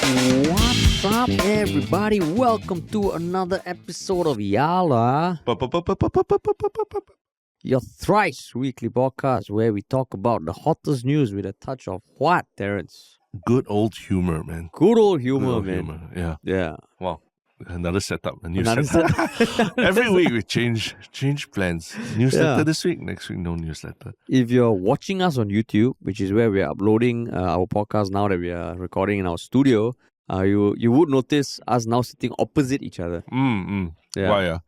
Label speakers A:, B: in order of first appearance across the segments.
A: What's up, everybody? Welcome to another episode of Yala, your thrice weekly podcast where we talk about the hottest news with a touch of what, Terrence?
B: Good old humor, man.
A: Good old humor,
B: Good old
A: man.
B: humor. Yeah.
A: Yeah.
B: Wow. Another setup. A new
A: Another
B: setup. Every week we change plans. Newsletter this week. Next week, no newsletter.
A: If you're watching us on YouTube, which is where we're uploading our podcast now that we are recording in our studio, you would notice us now sitting opposite each other. Yeah.
B: Why?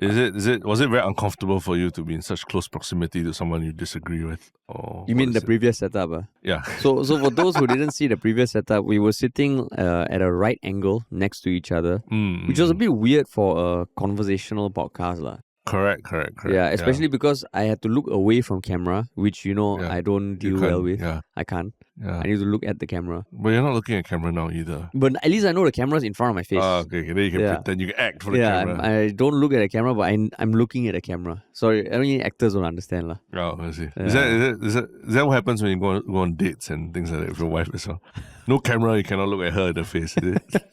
B: Was it very uncomfortable for you to be in such close proximity to someone you disagree with? Or
A: You mean the previous setup?
B: Yeah.
A: So for those who didn't see the previous setup, we were sitting at a right angle next to each other, which was a bit weird for a conversational podcast.
B: Correct.
A: Yeah, especially because I had to look away from camera, which I don't deal well with.
B: Yeah.
A: I can't.
B: Yeah.
A: I need to look at the camera.
B: But you're not looking at camera now either.
A: But at least I know the camera's in front of my face.
B: Okay. Then you can pretend, you can act for the camera.
A: I don't look at the camera, but I'm looking at the camera. Sorry, I mean actors don't understand.
B: Oh, I see. Is that what happens when you go on dates and things like that with your wife as well? No camera, you cannot look at her in the face, is it?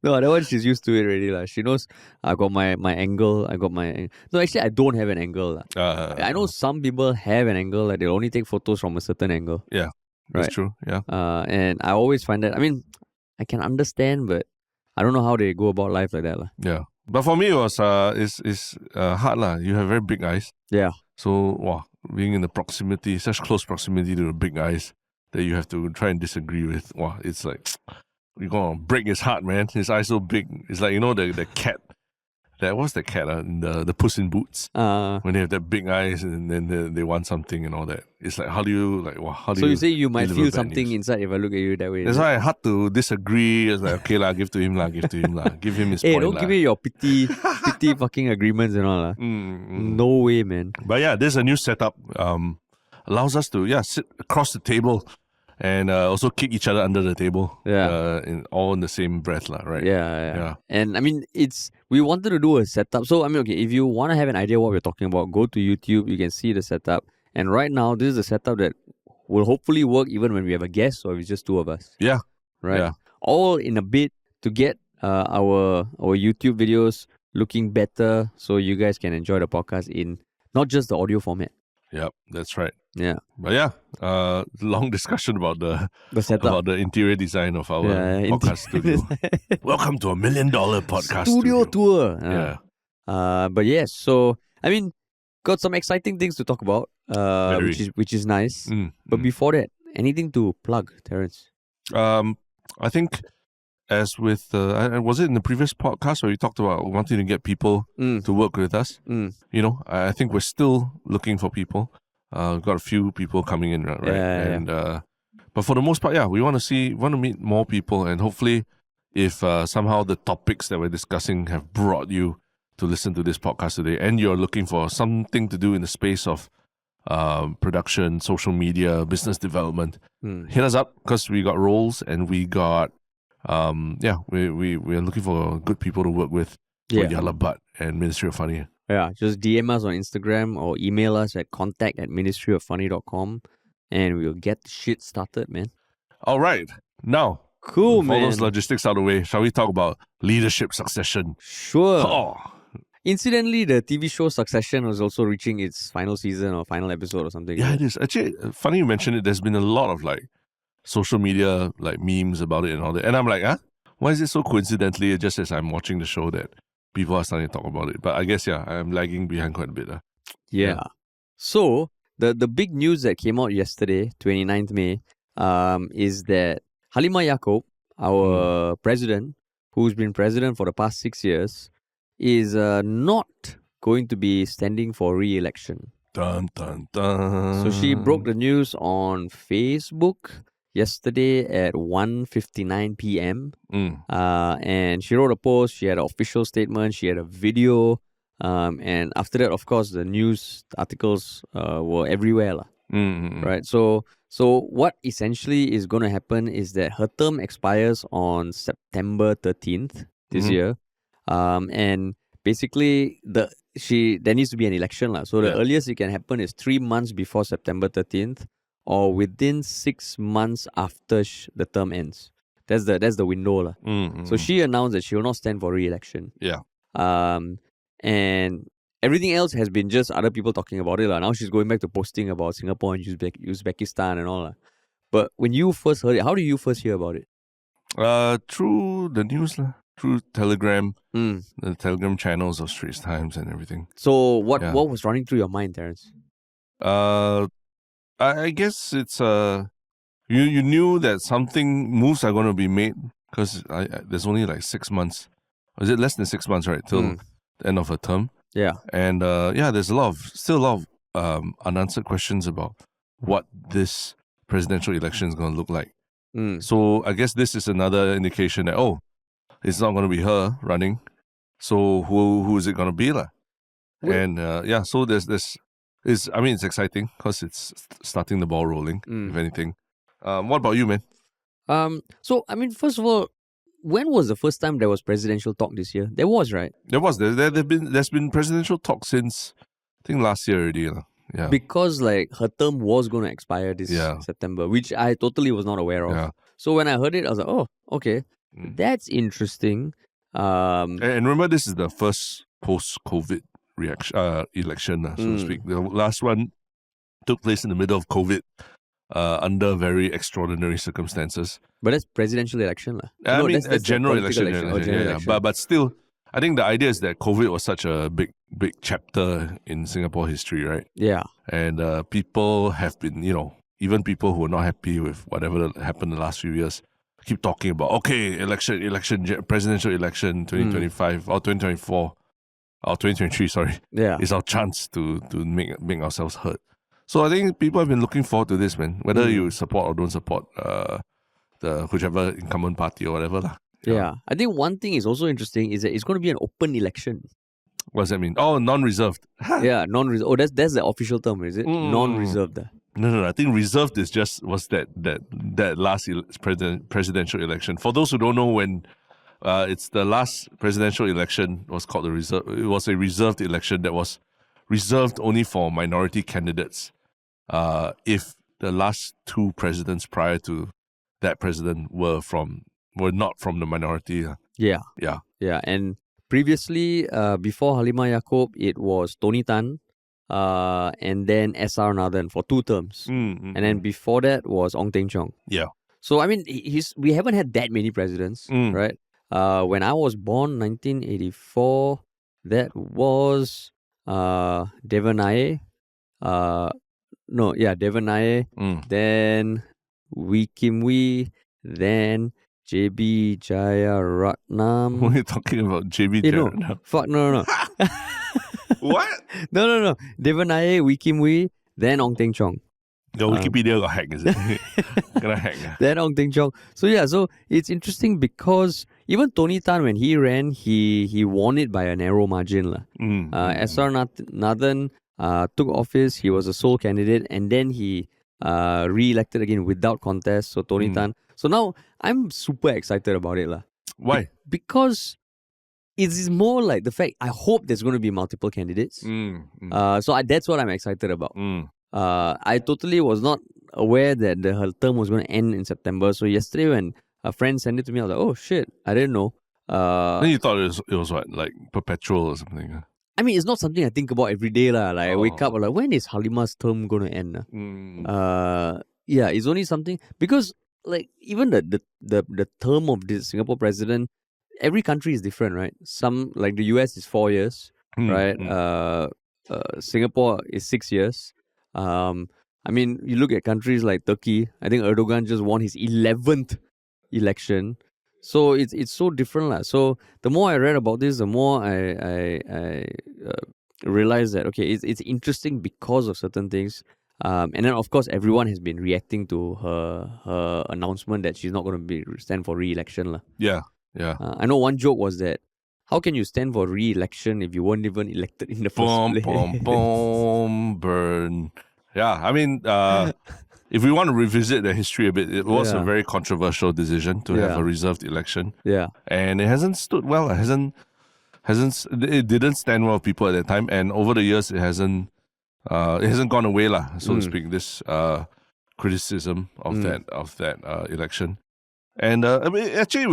A: No, that one she's used to it already. She knows I got my angle. No, actually, I don't have an angle. I know some people have an angle. They'll only take photos from a certain angle.
B: Yeah, that's true. Yeah.
A: And I always find that, I can understand, but I don't know how they go about life like that.
B: Yeah. But for me, it was it's hard. You have very big eyes.
A: Yeah.
B: So, being in the proximity, such close proximity to the big eyes that you have to try and disagree with, it's like... You're going to break his heart, man. His eyes so big. It's like, the cat. What's the cat? The Puss in Boots. When they have that big eyes and then they want something and all that. It's like, how do you...
A: So you say you might feel something inside if I look at you that way.
B: That's why I had to disagree. It's like, okay, give to him. Give him his point.
A: Hey, don't give me your pity fucking agreements and all. No way, man.
B: But yeah, there's a new setup. Allows us to, sit across the table and also kick each other under the table.
A: Yeah.
B: All in the same breath, right?
A: Yeah. And we wanted to do a setup. So, if you want to have an idea what we're talking about, go to YouTube. You can see the setup. And right now, this is a setup that will hopefully work even when we have a guest or if it's just two of us.
B: Yeah.
A: Right?
B: Yeah.
A: All in a bid to get our YouTube videos looking better so you guys can enjoy the podcast in not just the audio format.
B: Yep, that's right.
A: Yeah.
B: But long discussion about the
A: setup.
B: About the interior design of our podcast studio. Welcome to $1 million podcast
A: studio tour.
B: Yeah.
A: But yes, so got some exciting things to talk about, which is nice. But before that, anything to plug, Terrence?
B: I think as with was it in the previous podcast where we talked about wanting to get people to work with us? I think we're still looking for people. We've got a few people coming in, right?
A: Yeah.
B: But for the most part, we want to meet more people, and hopefully, if somehow the topics that we're discussing have brought you to listen to this podcast today, and you're looking for something to do in the space of production, social media, business development, hit us up because we got roles and we got we're looking for good people to work with for Yalla Butt and Ministry of Funny.
A: Yeah, just DM us on Instagram or email us at contact@ministryoffunny.com and we'll get the shit started, man.
B: All right. Now,
A: cool, man.
B: All those logistics out of the way, shall we talk about leadership succession?
A: Sure. Incidentally, the TV show Succession was also reaching its final season or final episode or something.
B: Yeah, it is. Actually, funny you mentioned it. There's been a lot of social media memes about it and all that. And I'm like, why is it so coincidentally just as I'm watching the show that people are starting to talk about it? But I guess, I'm lagging behind quite a bit.
A: Yeah. So, the big news that came out yesterday, 29th May, is that Halimah Yacob, our president, who's been president for the past 6 years, is not going to be standing for re-election.
B: Dun, dun, dun.
A: So she broke the news on Facebook yesterday at 1:59 p.m. And she wrote a post. She had an official statement. She had a video. And after that, of course, the news articles were everywhere. Right? So what essentially is going to happen is that her term expires on September 13th this year. And basically, there needs to be an election. So the earliest it can happen is 3 months before September 13th or within 6 months after the term ends. That's the window lah. So she announced that she will not stand for re-election.
B: Yeah.
A: And everything else has been just other people talking about it lah. Now she's going back to posting about Singapore and Uzbekistan and all lah. But when you first heard it, how did you first hear about it?
B: Through the news lah, through Telegram, the Telegram channels of Straits Times and everything.
A: So what was running through your mind, Terence?
B: I guess it's you knew that moves are going to be made because there's only like 6 months. Is it less than 6 months, right? Till the end of her term.
A: Yeah.
B: And there's still a lot of unanswered questions about what this presidential election is going to look like. So I guess this is another indication that it's not going to be her running. So who is it going to be lah? And so it's exciting because it's starting the ball rolling. If anything, what about you, man?
A: So first of all, when was the first time there was presidential talk this year? There was, right?
B: There was. There's been presidential talk since I think last year already. Yeah.
A: Because like her term was going to expire this September, which I totally was not aware of. Yeah. So when I heard it, I was like, oh, okay, that's interesting.
B: And remember, this is the first post-COVID election, so to speak. The last one took place in the middle of COVID, under very extraordinary circumstances.
A: But that's presidential election, lah.
B: I mean, that's a general election. But still, I think the idea is that COVID was such a big chapter in Singapore history, right?
A: Yeah.
B: And people have been, even people who are not happy with whatever happened in the last few years, keep talking about, election, presidential election 2025 or 2024 or 2023, sorry.
A: Yeah.
B: It's our chance to make ourselves heard. So I think people have been looking forward to this, man. Whether you support or don't support the whichever incumbent party or whatever lah.
A: Yeah. I think one thing is also interesting is that it's going to be an open election.
B: What does that mean? Oh, non-reserved.
A: Yeah, non-reserved. Oh, that's the official term, is it? Non-reserved.
B: No. I think reserved was that last presidential election. For those who don't know, when it's the last presidential election was called the reserve. It was a reserved election that was reserved only for minority candidates. If the last two presidents prior to that president were not from the minority.
A: Yeah. And previously, before Halimah Yacob, it was Tony Tan, and then S.R. Nathan for 2 terms. And then before that was Ong Teng Cheong.
B: Yeah.
A: So, we haven't had that many presidents, right? When I was born, 1984, that was Devan Nair. Devan Nair. Then Wee Kim Wee. Then J.B. Jeyaretnam.
B: What are you talking about? J.B. Jeyaretnam?
A: No.
B: What?
A: No. Devan Nair, Wee Kim Wee, then Ong Teng Cheong.
B: The Wikipedia got hacked, is it? Gonna hack.
A: Then Ong Teng Cheong. So it's interesting because even Tony Tan, when he ran, he won it by a narrow margin. S.R. Nathan took office, he was a sole candidate, and then he re-elected again without contest. So Tony Tan. So now I'm super excited about it.
B: Why?
A: Because it's more like the fact I hope there's going to be multiple candidates. So that's what I'm excited about. I totally was not aware that her term was going to end in September. So yesterday when a friend sent it to me, I was like, oh shit, I didn't know.
B: Then you thought it was what, like perpetual or something?
A: It's not something I think about every day. I wake up, I'm like, when is Halimah's term going to end? It's only something, because like even the term of the Singapore president, every country is different, right? Some, like the US is 4 years, right? Singapore is 6 years. You look at countries like Turkey. I think Erdogan just won his 11th election. So it's so different. So the more I read about this, the more I realized that, okay, it's interesting because of certain things. And then, of course, everyone has been reacting to her announcement that she's not going to stand for re-election.
B: Yeah.
A: I know one joke was that, how can you stand for re-election if you weren't even elected in the first place?
B: Burn. Yeah, if we want to revisit the history a bit, it was a very controversial decision to have a reserved election.
A: Yeah.
B: And it hasn't stood well. It didn't stand well with people at that time. And over the years, it hasn't gone away, so to speak, this criticism of that election. And I mean, actually,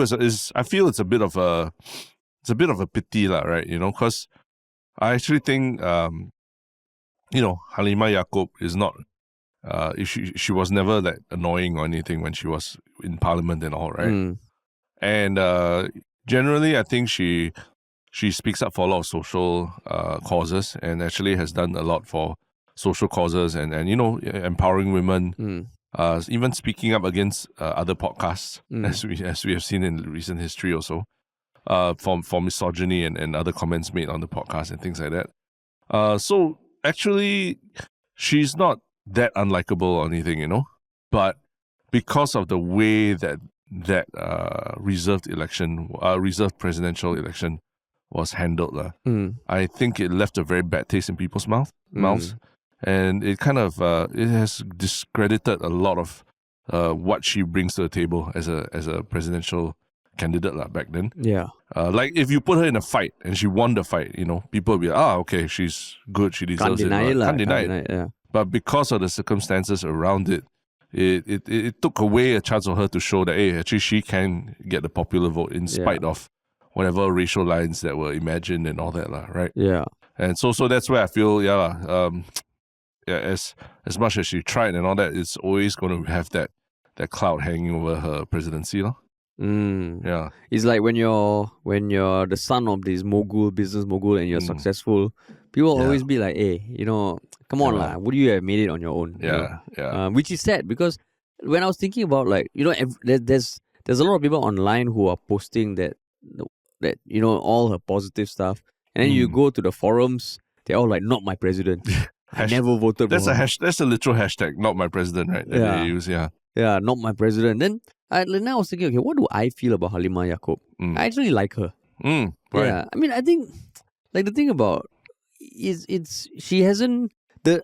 B: I feel it's a bit of a pity, lah, right? Because I actually think Halimah Yacob is not. She was never that annoying or anything when she was in Parliament and all, right? And generally, I think she speaks up for a lot of social causes, and actually has done a lot for social causes and empowering women. Even speaking up against other podcasts, as we have seen in recent history also, for misogyny and other comments made on the podcast and things like that. So actually, she's not that unlikable or anything, but because of the way that reserved presidential election was handled, I think it left a very bad taste in people's mouths, and it kind of it has discredited a lot of what she brings to the table as a presidential candidate back then.
A: Yeah.
B: Like if you put her in a fight and she won the fight, people will be like, okay, she's good, she deserves it. Can't deny it.
A: Yeah.
B: But because of the circumstances around it, it took away a chance of her to show that, hey, actually she can get the popular vote in spite of whatever racial lines that were imagined and all that, right?
A: Yeah.
B: And so that's where I feel, as much as she tried and all that, it's always going to have that cloud hanging over her presidency, Yeah.
A: It's like when you're the son of this business mogul, and you're successful, people always be like, hey, come on lah, would you have made it on your own?
B: Yeah.
A: Which is sad, because when I was thinking about, like, there's a lot of people online who are posting that all her positive stuff, and then you go to the forums, they're all like, not my president. I never voted for her.
B: That's a literal hashtag, not my president, right? That they use,
A: Yeah, not my president. Then I was thinking, okay, what do I feel about Halimah Yacob? I actually like her.
B: Right.
A: Yeah, I mean, I think, like, the thing about she hasn't,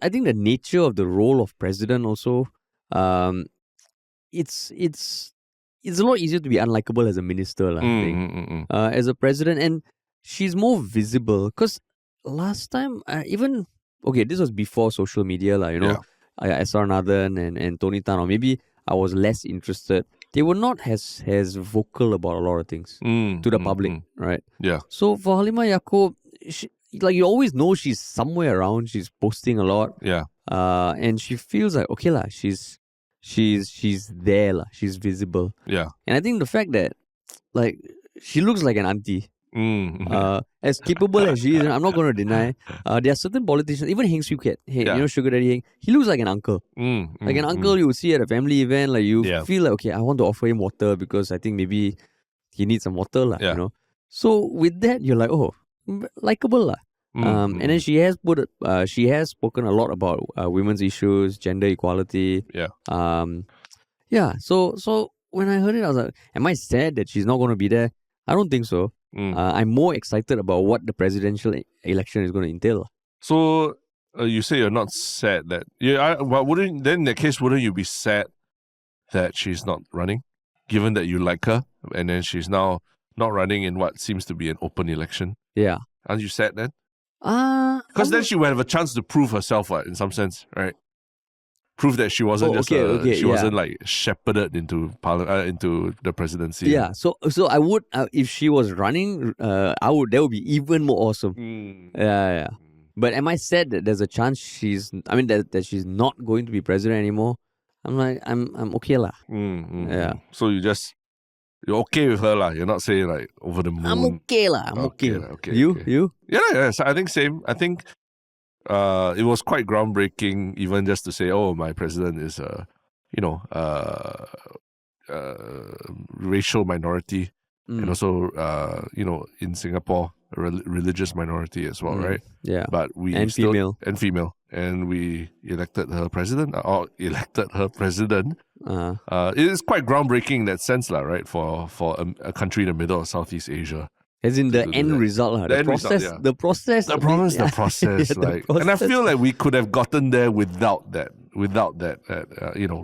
A: I think the nature of the role of president also, it's a lot easier to be unlikable as a minister, I think, as a president, and she's more visible, because last time, this was before social media, S.R. Nathan and Tony Tan, or maybe I was less interested. They were not as vocal about a lot of things to the public, right?
B: Yeah.
A: So for Halimah Yacob, you always know she's somewhere around. She's posting a lot.
B: Yeah.
A: And she feels like, okay lah, she's there lah. She's visible.
B: Yeah.
A: And I think the fact that, like, she looks like an auntie. As capable as she is, I'm not going to deny. There are certain politicians, even Heng Swee Keat, Sugar Daddy Heng, he looks like an uncle. Like an uncle you would see at a family event, like you feel like, okay, I want to offer him water because I think maybe he needs some water, So with that, you're like, oh, likable . And then she has spoken a lot about women's issues, gender equality. So when I heard it, I was like, am I sad that she's not going to be there? I don't think so. I'm more excited about what the presidential election is going to entail.
B: So you say you're not sad that wouldn't in that case you be sad that she's not running, given that you like her and then she's now not running in what seems to be an open election?
A: Yeah,
B: aren't you sad then? Because then she would have a chance to prove herself, in some sense, right? Prove that she wasn't wasn't like shepherded into the presidency.
A: Yeah, so I would, if she was running, that would be even more awesome. Yeah. But am I sad that there's a chance that she's not going to be president anymore? I'm like, I'm okay lah. Yeah.
B: So you're okay with her lah. You're not saying like over the moon.
A: I'm okay lah. I'm okay.
B: Okay.
A: You?
B: Yeah. So I think same. I think it was quite groundbreaking, even just to say, oh, my president is racial minority, and also in Singapore a religious minority as well, right?
A: Yeah.
B: But female, and we elected her president. It is quite groundbreaking in that sense, right? For a country in the middle of Southeast Asia.
A: As in the end result, the process.
B: And I feel like we could have gotten there without that,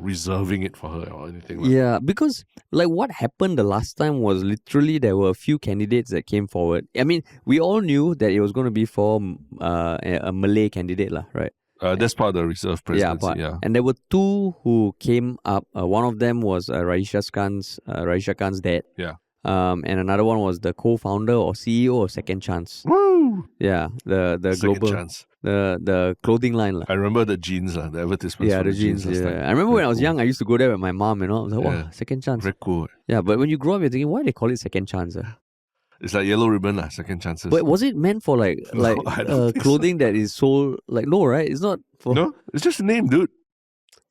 B: reserving it for her or anything.
A: Yeah, because like what happened the last time was literally there were a few candidates that came forward. I mean, we all knew that it was going to be for a Malay candidate, right?
B: That's part of the reserve presidency.
A: And there were two who came up. One of them was Raisha Khan's dad.
B: Yeah.
A: And another one was the co-founder or CEO of Second Chance.
B: Woo!
A: Yeah, the
B: Second
A: global
B: Chance.
A: the clothing line.
B: I remember the jeans, the advertisements
A: Yeah,
B: for
A: the jeans.
B: last time.
A: I remember when I was
B: cool.
A: young, I used to go there with my mom, I was like, wow, Second Chance.
B: Very cool.
A: Yeah, but when you grow up, you're thinking, why they call it Second Chance?
B: It's like yellow ribbon, second chances.
A: But was it meant for clothing that is sold no, right? It's not for
B: No, it's just a name, dude.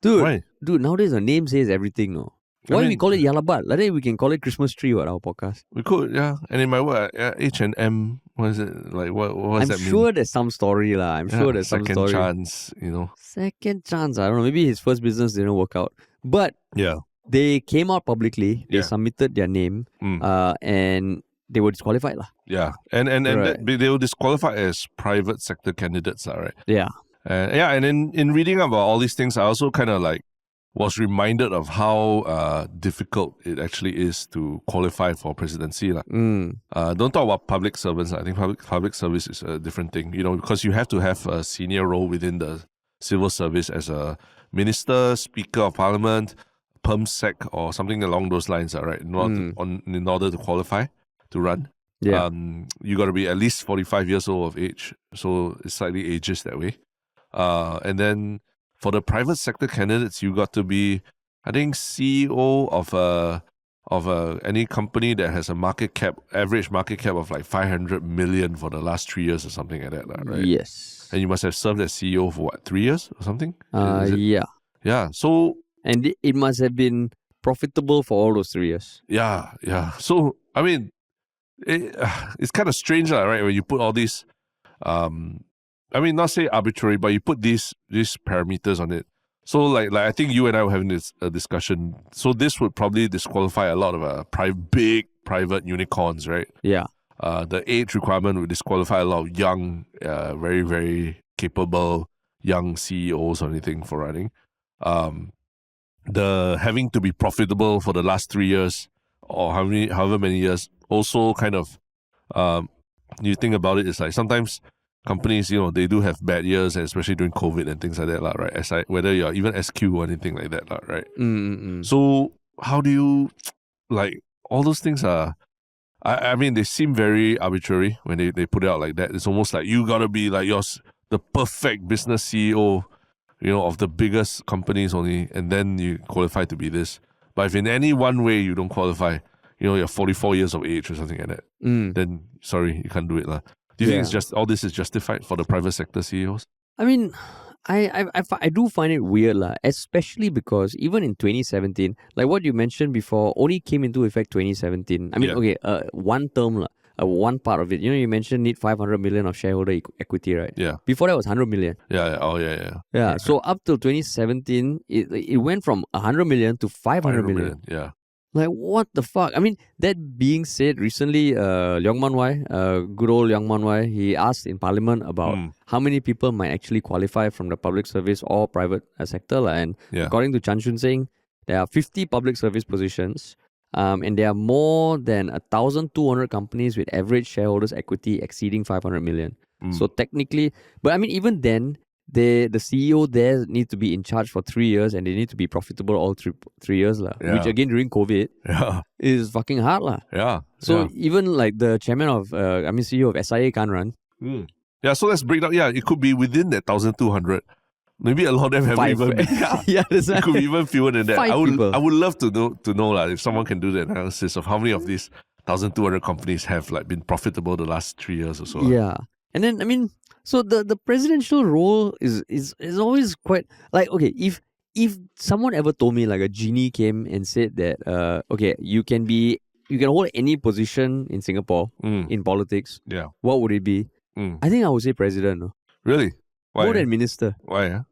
B: Why?
A: Dude, nowadays the name says everything, no. Why we call it Yalabat? Like that we can call it Christmas tree at our podcast.
B: We could, yeah. And in my work, H&M, what is it? Like, what does that mean?
A: I'm sure there's some story, lah. I'm sure there's some story.
B: Second chance,
A: Second chance, I don't know. Maybe his first business didn't work out. But they came out publicly. They submitted their name, and they were disqualified, lah.
B: Yeah, and they were disqualified as private sector candidates, right?
A: Yeah.
B: And in reading about all these things, I also kind of was reminded of how difficult it actually is to qualify for presidency. Don't talk about public servants. I think public service is a different thing, because you have to have a senior role within the civil service as a minister, speaker of parliament, perm sec, or something along those lines, right? In order to qualify to run.
A: Yeah.
B: You got to be at least 45 years old of age. So it's slightly ageist that way. And then for the private sector candidates, you got to be, I think, CEO of any company that has a average market cap of like 500 million for the last 3 years or something like that, right?
A: Yes.
B: And you must have served as CEO for 3 years or something?
A: Yeah.
B: Yeah. So.
A: And it must have been profitable for all those 3 years.
B: Yeah. Yeah. So, I mean, it's kind of strange, right? When you put all these, not say arbitrary, but you put these parameters on it. So, like I think you and I were having this discussion. So this would probably disqualify a lot of big private unicorns, right?
A: Yeah.
B: The age requirement would disqualify a lot of young, very, very capable young CEOs or anything for running. The having to be profitable for the last 3 years or however many years also kind of, you think about it, it's like sometimes companies, they do have bad years, and especially during COVID and things like that, right? Whether you're even SQ or anything like that, right? So how do you, all those things are, they seem very arbitrary when they put it out like that. It's almost like you gotta be like the perfect business CEO, of the biggest companies only, and then you qualify to be this. But if in any one way you don't qualify, you're 44 years of age or something like that, then sorry, you can't do it. Do you think it's just all this is justified for the private sector CEOs?
A: I mean, I do find it weird, especially because even in 2017, like what you mentioned before, only came into effect 2017. I mean, one term, one part of it. You mentioned need 500 million of shareholder equity, right?
B: Yeah.
A: Before that was 100 million.
B: Yeah. Oh, yeah.
A: Yeah. Okay. So up till 2017, it went from 100 million to 500 million.
B: Yeah.
A: Like, what the fuck? I mean, that being said, recently, Leong Man Wai, good old Leong Man Wai, he asked in Parliament about how many people might actually qualify from the public service or private sector. And according to Chan Chun Sing, there are 50 public service positions, and there are more than 1,200 companies with average shareholders' equity exceeding 500 million. So technically, but I mean, even then, the CEO there needs to be in charge for 3 years, and they need to be profitable all 3 years, which again during COVID is fucking hard.
B: Yeah.
A: So even like the chairman of, CEO of SIA can't run.
B: Yeah, so let's break down. Yeah, it could be within that 1,200. Maybe a lot of them haven't even.
A: That's right.
B: It could be even fewer than that.
A: 5 people.
B: I would love to know if someone can do the analysis of how many of these 1,200 companies have been profitable the last 3 years or so.
A: Yeah. And then, I mean, so the presidential role is always quite okay, if someone ever told me a genie came and said that you can hold any position in Singapore in politics, what would it be? I think I would say president. No?
B: Really? Why?
A: More than minister.
B: Why?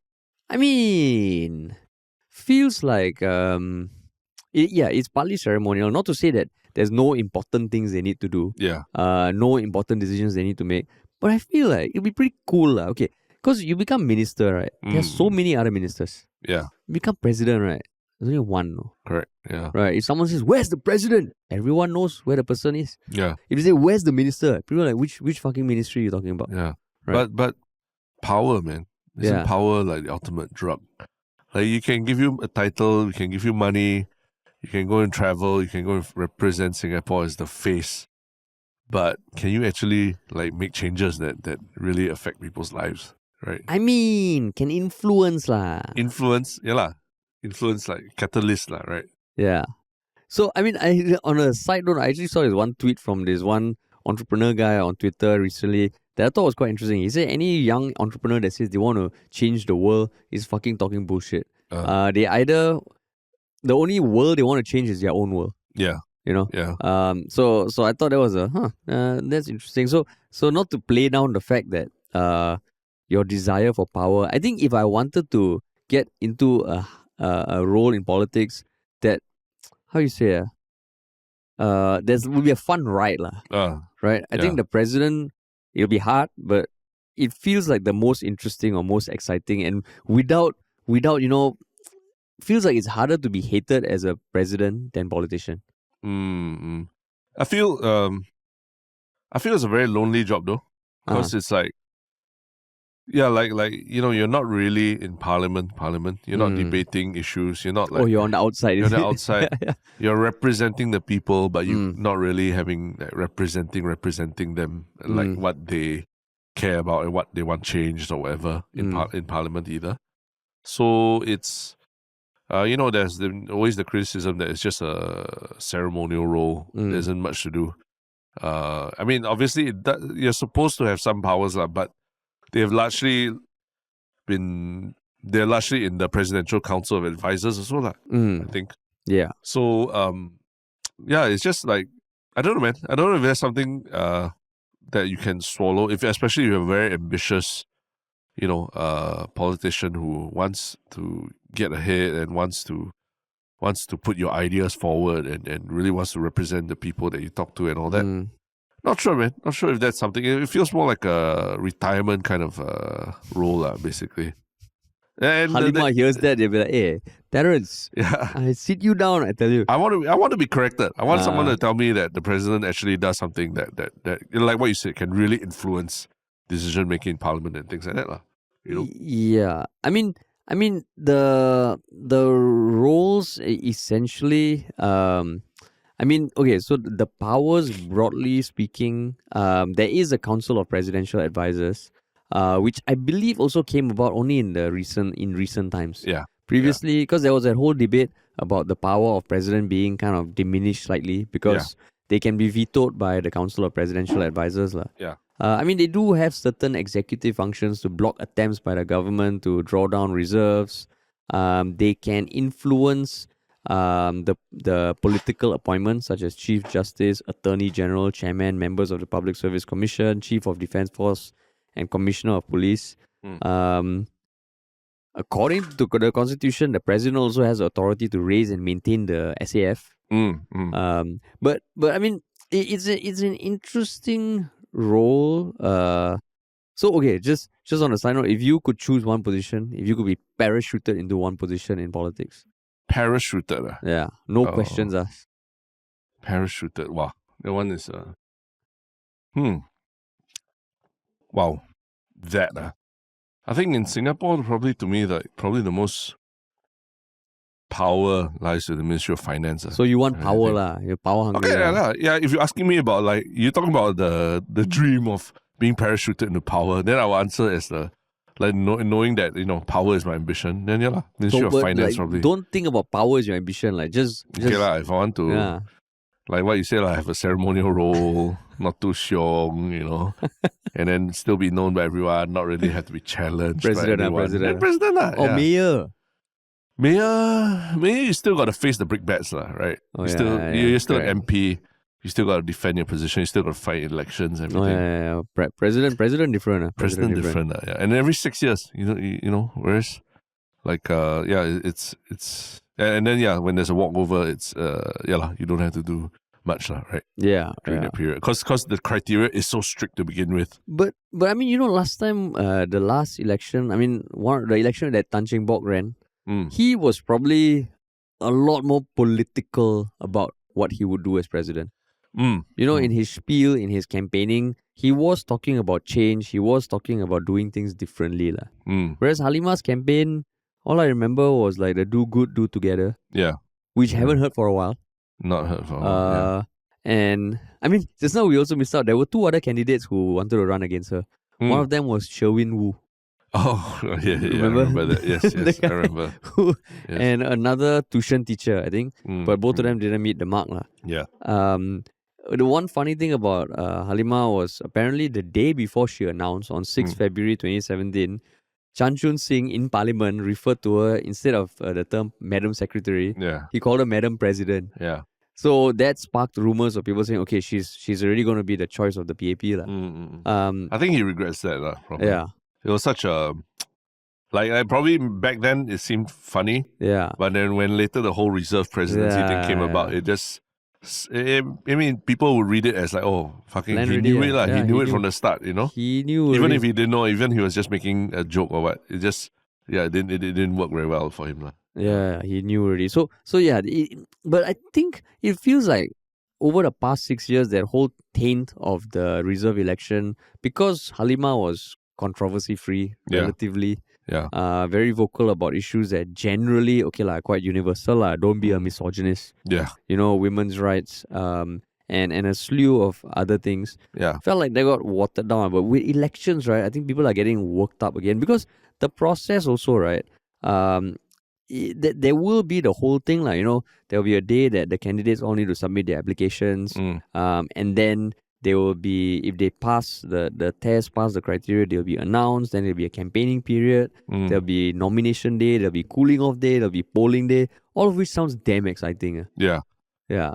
A: I mean, feels like it's partly ceremonial. Not to say that there's no important things they need to do.
B: Yeah.
A: No important decisions they need to make. But I feel like it'd be pretty cool, okay? Because you become minister, right? There's so many other ministers.
B: Yeah.
A: You become president, right? There's only one, no?
B: Correct. Yeah.
A: Right. If someone says, "Where's the president?" Everyone knows where the person is.
B: Yeah.
A: If you say, "Where's the minister?" People are like, which fucking ministry are you talking about?
B: Yeah.
A: Right?
B: But power, man. Isn't power like the ultimate drug? Like you can give you a title, you can give you money, you can go and travel, you can go and represent Singapore as the face. But can you actually like make changes that really affect people's lives? Right?
A: I mean, can influence lah.
B: Influence, yeah lah. Influence like catalyst lah, right?
A: Yeah. So I mean, on a side note, I actually saw this one tweet from this one entrepreneur guy on Twitter recently that I thought was quite interesting. He said any young entrepreneur that says they want to change the world is fucking talking bullshit. They either the only world they want to change is their own world.
B: Yeah.
A: You know?
B: Yeah.
A: So I thought that was that's interesting. So not to play down the fact that your desire for power. I think if I wanted to get into a role in politics that, how you say, there will be a fun ride lah. Right? I think the president, it'll be hard, but it feels like the most interesting or most exciting, and without feels like it's harder to be hated as a president than politician.
B: I feel it's a very lonely job though, because it's like, like you're not really in parliament. You're not debating issues. You're not like,
A: you're on the outside.
B: You're on the outside. You're representing the people, but you're not really having like, representing them, like what they care about and what they want changed or whatever in parliament either. So it's there's always the criticism that it's just a ceremonial role. There isn't much to do. I mean, obviously you're supposed to have some powers, but they're largely in the Presidential Council of Advisors as well, I think.
A: Yeah.
B: So, it's just like, I don't know, man. I don't know if there's something that you can swallow, especially if you're a very ambitious, politician who wants to get ahead and wants to put your ideas forward and really wants to represent the people that you talk to and all that. Not sure, man. Not sure if that's something. It feels more like a retirement kind of role, basically. And
A: Halimah hears that, they'll be like, "Hey, Terrence, I sit you down, I tell you."
B: I want to be corrected. I want someone to tell me that the president actually does something that like what you said, can really influence decision making in parliament and things like that.
A: Yeah. I mean the roles essentially okay, so the powers, broadly speaking, there is a Council of Presidential Advisors, which I believe also came about only in recent times.
B: Yeah.
A: Previously, because there was that whole debate about the power of president being kind of diminished slightly because they can be vetoed by the Council of Presidential Advisors.
B: Yeah.
A: They do have certain executive functions to block attempts by the government to draw down reserves. They can influence the political appointments such as Chief Justice, Attorney General, Chairman, members of the Public Service Commission, Chief of Defence Force, and Commissioner of Police. According to the Constitution, the President also has authority to raise and maintain the SAF. But I mean, it's an interesting role. So okay, just on a side note, if you could choose one position, if you could be parachuted into one position in politics.
B: Parachuted?
A: Yeah, no questions asked.
B: Parachuted, wow. That one is wow. That I think in Singapore, probably to me, probably the most power lies with the Ministry of Finance.
A: So you want power lah? You're power hungry.
B: Okay, yeah. If you're asking me about like you're talking about the dream of being parachuted into power, then I will answer as knowing that power is my ambition. Then Ministry of Finance probably.
A: Don't think about power as your ambition. Like just
B: okay lah. If I want to, like what you say, I have a ceremonial role, not too xiong, and then still be known by everyone, not really have to be challenged.
A: President.
B: Or
A: mayor.
B: Mayor, you still got to face the brick bats, right? You're still an MP. You still got to defend your position. You still got to fight elections. Everything.
A: President different.
B: President different. Yeah. And every 6 years, whereas, it's and then when there's a walkover, it's you don't have to do much, right?
A: Yeah,
B: during that period, because the criteria is so strict to begin with.
A: But I mean, last time, the last election, the election that Tan Cheng Bock ran. He was probably a lot more political about what he would do as president. In his spiel, in his campaigning, he was talking about change. He was talking about doing things differently. Whereas Halimah's campaign, all I remember was like the do good, do together.
B: Yeah.
A: Which I haven't heard for a while.
B: Not heard for a while,
A: And I mean, just now we also missed out. There were two other candidates who wanted to run against her. One of them was Sherwin Wu.
B: Oh, yeah,
A: Remember?
B: I remember that. Yes, I remember.
A: Yes. And another tuition teacher, I think. But both of them didn't meet the mark.
B: Yeah.
A: The one funny thing about Halimah was apparently the day before she announced, on 6th February 2017, Chan Chun Sing in Parliament referred to her, instead of the term Madam Secretary, he called her Madam President.
B: Yeah.
A: So that sparked rumors of people saying, okay, she's already going to be the choice of the PAP.
B: I think he regrets that. Probably.
A: Yeah.
B: It was such a... Like probably back then it seemed funny.
A: Yeah.
B: But then when later the whole reserve presidency thing came about, it just... I mean, people would read it as like, oh, fucking, he knew it. He knew it from the start,
A: He knew.
B: Even if he didn't know, even he was just making a joke or what. It just... it didn't work very well for him.
A: Yeah, he knew already. So yeah, but I think it feels like over the past 6 years, that whole taint of the reserve election, because Halimah was controversy-free, relatively, very vocal about issues that generally, are quite universal. Don't be a misogynist.
B: Yeah.
A: Women's rights, and a slew of other things.
B: Yeah.
A: Felt like they got watered down. But with elections, right, I think people are getting worked up again, because the process also, right, there will be the whole thing, there will be a day that the candidates all need to submit their applications, and then they will be, if they pass the test, pass the criteria, they'll be announced. Then there'll be a campaigning period, there'll be nomination day, there'll be cooling off day, there'll be polling day, all of which sounds damn exciting.
B: Yeah.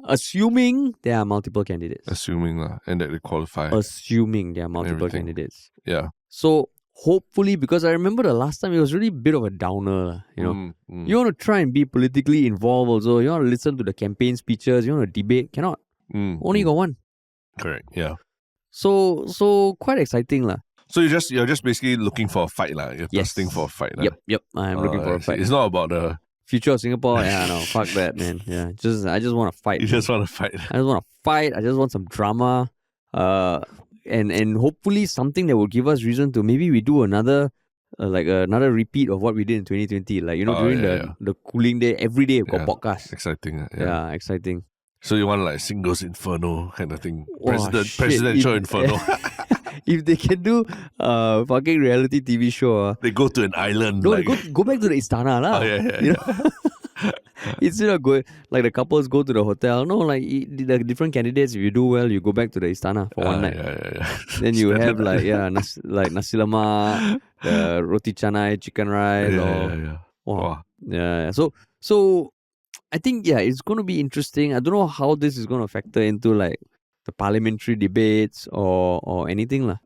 A: Assuming there are multiple candidates.
B: And that they qualify.
A: Assuming there are multiple candidates.
B: Yeah.
A: So hopefully, because I remember the last time it was really a bit of a downer. You want to try and be politically involved also. You want to listen to the campaign speeches. You want to debate. Cannot. Only got one.
B: Correct. Yeah.
A: So quite exciting .
B: So you're just basically looking for a fight . You're thirsting for a fight .
A: Yep. I'm looking for a fight.
B: It's not about the
A: future of Singapore. No, fuck that, man. Yeah, I just want to fight.
B: You just want to fight.
A: I just want to fight. I just want some drama. And hopefully something that will give us reason to maybe we do another another repeat of what we did in 2020. During the cooling day, every day we've got podcasts.
B: Exciting.
A: Yeah, exciting.
B: So you want like Singles Inferno kind of thing?
A: Presidential
B: Inferno.
A: If they can do fucking reality TV show,
B: they go to an island.
A: No, go back to the Istana Instead of going, like the couples go to the hotel, the different candidates, if you do well, you go back to the Istana for one night. Then you have nasi lemak, roti canai, chicken rice. So I think, it's going to be interesting. I don't know how this is going to factor into like the parliamentary debates or anything. But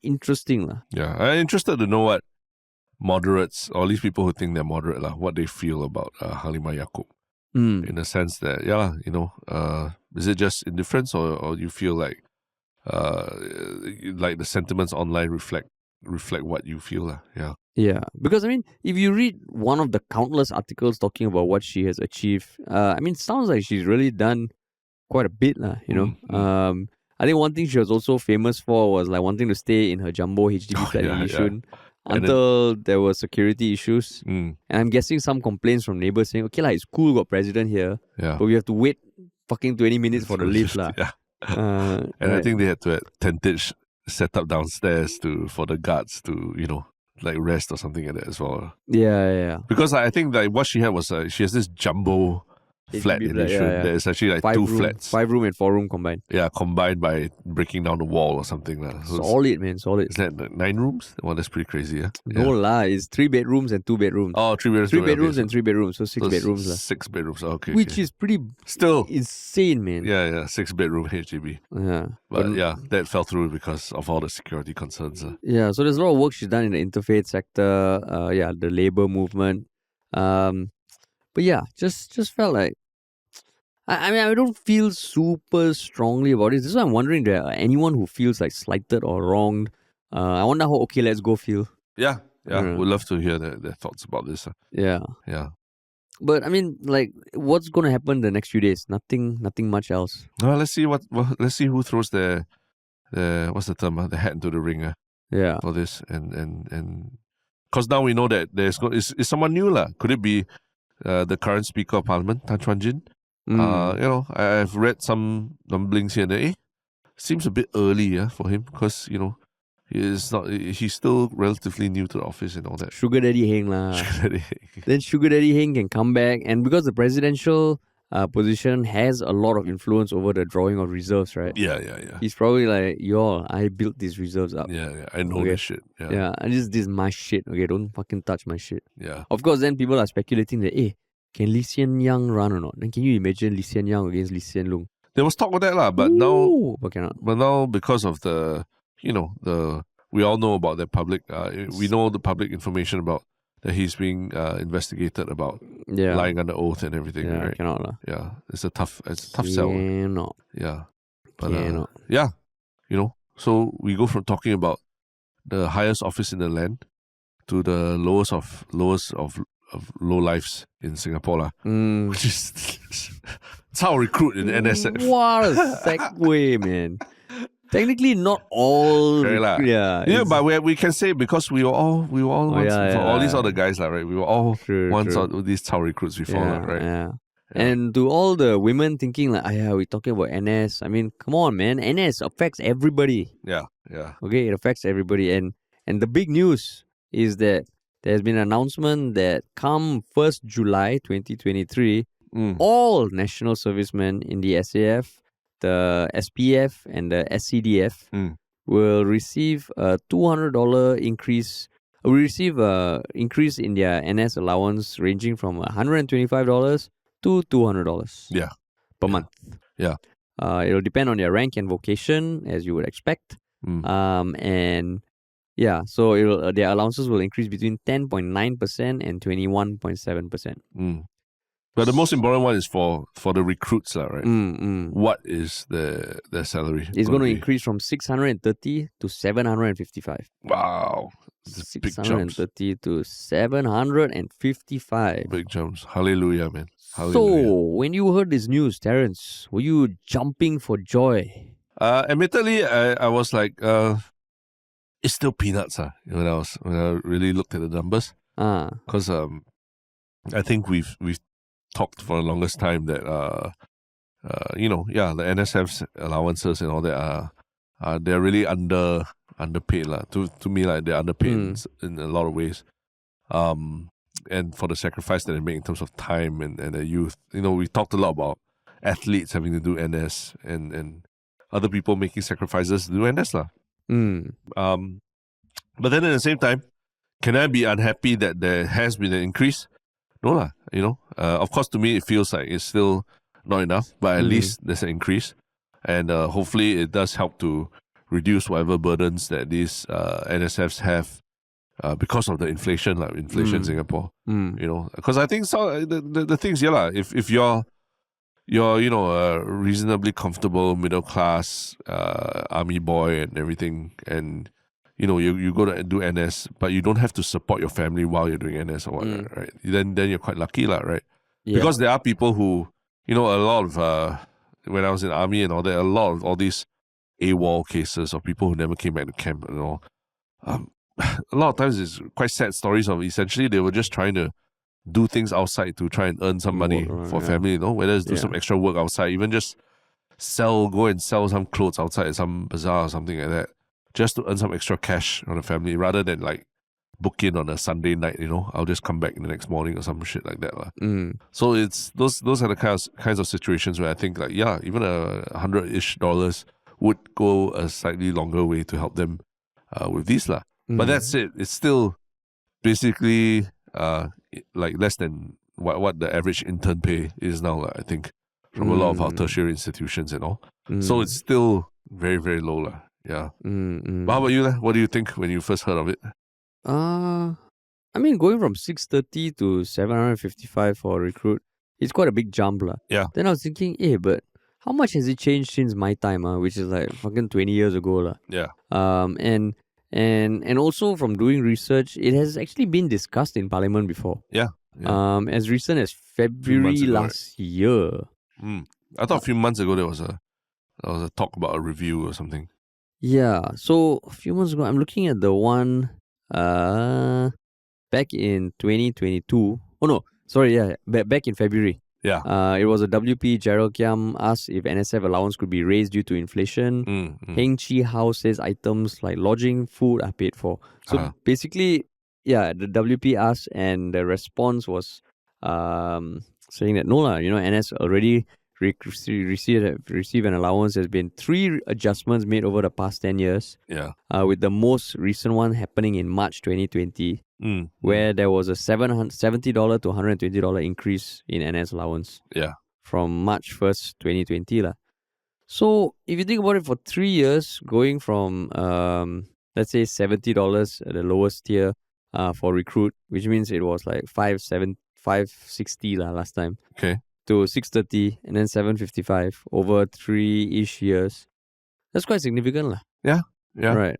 A: interesting.
B: I'm interested to know what moderates, or at least people who think they're moderate, what they feel about Halimah Yacob. In the sense that, is it just indifference, or you feel like the sentiments online reflect what you feel?
A: Yeah, because I mean, if you read one of the countless articles talking about what she has achieved, it sounds like she's really done quite a bit, I think one thing she was also famous for was like wanting to stay in her jumbo HDB flat in Yishun until there were security issues. And I'm guessing some complaints from neighbors saying, okay, it's cool, got president here, but we have to wait fucking 20 minutes for the lift.
B: And I think they had to have tentage set up downstairs for the guards to, rest or something like that as well.
A: Yeah.
B: Because I think what she had was she has this jumbo flat in Yishun. There's actually like two flats.
A: 5-room and 4-room combined.
B: Yeah, combined by breaking down the wall or something. So
A: solid, man, solid.
B: Is that 9 rooms? Well, that's pretty crazy, yeah?
A: No it's 3 bedrooms and 2 bedrooms.
B: Oh, 3 bedrooms.
A: 3 bedrooms and 3 bedrooms, so 6 bedrooms.
B: 6 bedrooms, okay.
A: Which is pretty
B: still
A: insane, man.
B: Yeah, 6-bedroom HDB.
A: Yeah.
B: But that fell through because of all the security concerns.
A: Yeah, so there's a lot of work she's done in the interfaith sector, the labor movement. But just felt like, I don't feel super strongly about it. This is why I'm wondering, there anyone who feels like slighted or wronged. I wonder how Okay Let's Go feel.
B: Yeah. We'd love to hear their thoughts about this.
A: Yeah. But I mean, like, what's going to happen the next few days? Nothing much else.
B: Let's see let's see who throws the what's the term? The hat into the ring
A: Yeah.
B: for this, and because now we know that is someone new lah. Could it be the current Speaker of Parliament, Tan Chuan Jin? I've read some rumblings here and there. Seems a bit early for him because he's still relatively new to the office and all that.
A: Sugar Daddy Heng lah. Then Sugar Daddy Heng can come back, and because the presidential position has a lot of influence over the drawing of reserves, right?
B: Yeah.
A: He's probably like, I built these reserves up.
B: Yeah, I know this shit.
A: Yeah, and this is my shit. Okay, don't fucking touch my shit.
B: Yeah.
A: Of course, then people are speculating that, can Lee Hsien Yang run or not? Then can you imagine Lee Hsien Yang against Lee Hsien Loong?
B: There was talk of that lah, but now because of the we all know about the public. We know the public information about that he's being investigated about lying under oath and everything.
A: Yeah,
B: right?
A: Cannot lah.
B: Yeah, it's a tough sell.
A: Cannot.
B: Yeah, but
A: Cannot.
B: so we go from talking about the highest office in the land to the lowest of low lives in Singapore lah. Which is it's how recruit in NSF.
A: What a segue, man. Technically, not all.
B: But we can say because we were all once for all these other guys, right? We were all once on these Cao recruits before, right?
A: Yeah. And to all the women thinking like, we're talking about NS. I mean, come on, man. NS affects everybody.
B: Yeah.
A: Okay, it affects everybody. And the big news is that there's been an announcement that come 1st July 2023, all national servicemen in the SAF, the SPF and the SCDF will receive a $200 increase. Will receive a increase in their NS allowance ranging from $125 to $200 per month.
B: Yeah.
A: It'll depend on their rank and vocation, as you would expect. And so their allowances will increase between 10.9% and 21.7%.
B: But the most important one is for the recruits, right? What is their salary?
A: It's going to increase from 630 to 755.
B: Wow.
A: 630 to 755.
B: Big jumps. Hallelujah, man. Hallelujah.
A: So, when you heard this news, Terence, were you jumping for joy?
B: Admittedly, I was like, it's still peanuts, when I really looked at the numbers. Because I think we've talked for the longest time that the NSF's allowances and all that they're really underpaid lah. To me, like, they're underpaid in a lot of ways. And for the sacrifice that they make in terms of time and their youth. We talked a lot about athletes having to do NS and other people making sacrifices to do NS lah. But then at the same time, can I be unhappy that there has been an increase? No lah, of course, to me it feels like it's still not enough, but at least there's an increase, and hopefully it does help to reduce whatever burdens that these NSFs have because of the inflation in Singapore. Because I think the things if you're a reasonably comfortable middle class army boy and everything, and you go to do NS, but you don't have to support your family while you're doing NS or whatever, right? Then you're quite lucky, right? Yeah. Because there are people who, a lot of, when I was in army and all that, a lot of all these AWOL cases of people who never came back to camp and all. A lot of times it's quite sad stories of essentially they were just trying to do things outside to try and earn some money for family, whether it's do some extra work outside, even just go and sell some clothes outside at some bazaar or something like that, just to earn some extra cash on the family rather than like book in on a Sunday night, I'll just come back in the next morning or some shit like that. So it's those are the kinds of situations where I think like, even $100-ish would go a slightly longer way to help them with these lah. But that's it. It's still basically like less than what the average intern pay is now, I think, from a lot of our tertiary institutions and all. So it's still very, very low lah. Yeah. But how about you? What do you think when you first heard of it?
A: I mean, going from 630 to 755 for a recruit, it's quite a big jump lah.
B: Yeah.
A: Then I was thinking, but how much has it changed since my time, which is like fucking 20 years ago lah.
B: Yeah.
A: And also from doing research, it has actually been discussed in Parliament before.
B: Yeah.
A: As recent as February
B: ago,
A: last year.
B: I thought a few months ago there was a talk about a review or something.
A: Yeah, so a few months ago, I'm looking at the one back in 2022. Oh no, sorry, yeah, back in February.
B: Yeah.
A: It was a WP. Gerald Kiam asked if NSF allowance could be raised due to inflation. Heng Chi House says items like lodging, food are paid for. So basically, yeah, the WP asked, and the response was saying that no lah, NS already receive an allowance. There's been 3 adjustments made over the past 10 years.
B: Yeah.
A: With the most recent one happening in March 2020, where there was a $70 to $120 increase in NS allowance.
B: Yeah.
A: From March 1st, 2020 lah. So if you think about it, for 3 years, going from let's say $70 at the lowest tier for recruit, which means it was like $560 lah last time.
B: Okay.
A: To $630 and then $755 over 3-ish years. That's quite significant lah.
B: Yeah.
A: Right.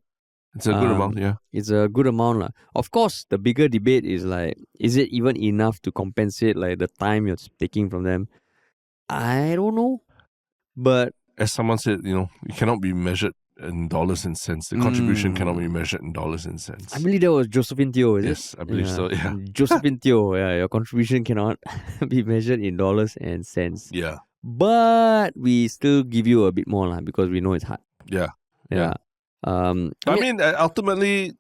B: It's a good amount, yeah.
A: It's a good amount lah. Of course, the bigger debate is like, is it even enough to compensate like the time you're taking from them? I don't know. But
B: as someone said, you cannot be measured in dollars and cents. The contribution cannot be measured in dollars and cents.
A: I believe that was Josephine Teo, is it?
B: Yes, I believe so, yeah.
A: Josephine Teo, yeah, your contribution cannot be measured in dollars and cents.
B: Yeah.
A: But we still give you a bit more lah, because we know it's hard.
B: Yeah.
A: I
B: mean, ultimately,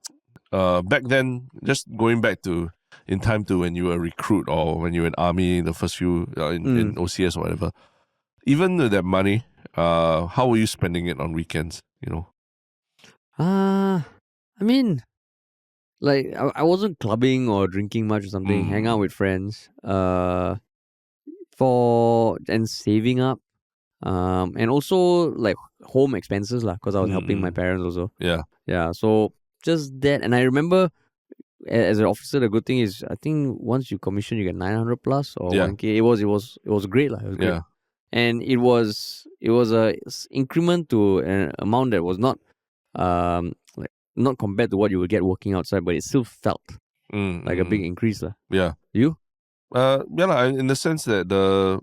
B: back then, just going back to in time to when you were a recruit or when you were in army, the first few in OCS or whatever, even with that money, how were you spending it on weekends?
A: I mean, like I wasn't clubbing or drinking much or something. Hang out with friends. And saving up. And also like home expenses lah, because I was helping my parents also. Yeah. So just that, and I remember as an officer, the good thing is I think once you commission, you get 900 plus or 1K. It was great lah. It was great.
B: Yeah.
A: And it was a increment to an amount that was not like not compared to what you would get working outside, but it still felt like a big increase lah.
B: Yeah.
A: You?
B: In the sense that I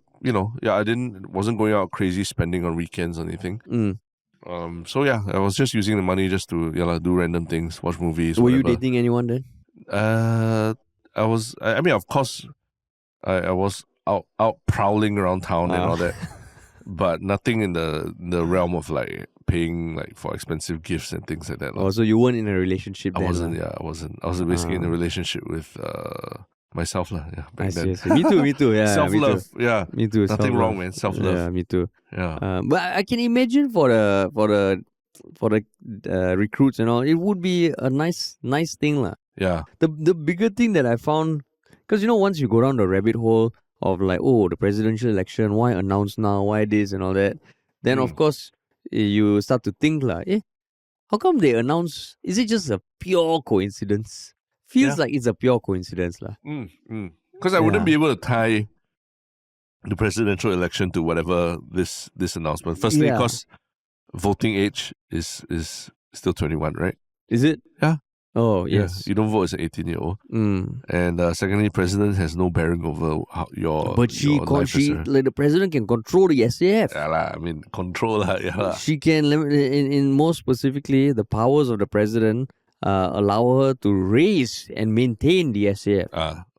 B: wasn't going out crazy spending on weekends or anything. So yeah, I was just using the money just to do random things, watch movies.
A: Were
B: whatever.
A: you dating anyone then?
B: I was. I mean, of course, I was out prowling around town and all that, but nothing in the realm of like paying like for expensive gifts and things like that.
A: Oh, so you weren't in a relationship then?
B: I wasn't. Yeah, I wasn't. I was basically in a relationship with myself lah. Yeah,
A: I see. Me too. Yeah,
B: self-love.
A: Me too.
B: Yeah,
A: me too.
B: Nothing
A: self-love.
B: wrong, man. Self-love.
A: Yeah, me too.
B: Yeah.
A: But I can imagine for the recruits and all, it would be a nice thing lah.
B: Yeah.
A: The bigger thing that I found, because once you go down the rabbit hole of like, oh, the presidential election, why announce now, why this and all that, then of course you start to think like, how come they announce? Is it just a pure coincidence? Feels like it's a pure coincidence lah.
B: Because I wouldn't be able to tie the presidential election to whatever this announcement. Firstly, because voting age is still 21, right?
A: Is it?
B: Yeah.
A: Oh, yes.
B: You don't vote as an 18-year-old. And secondly, president has no bearing over your
A: But the president can control the SAF.
B: Yeah, I mean, control lah. Yeah.
A: She can, in more specifically, the powers of the president allow her to raise and maintain the SAF.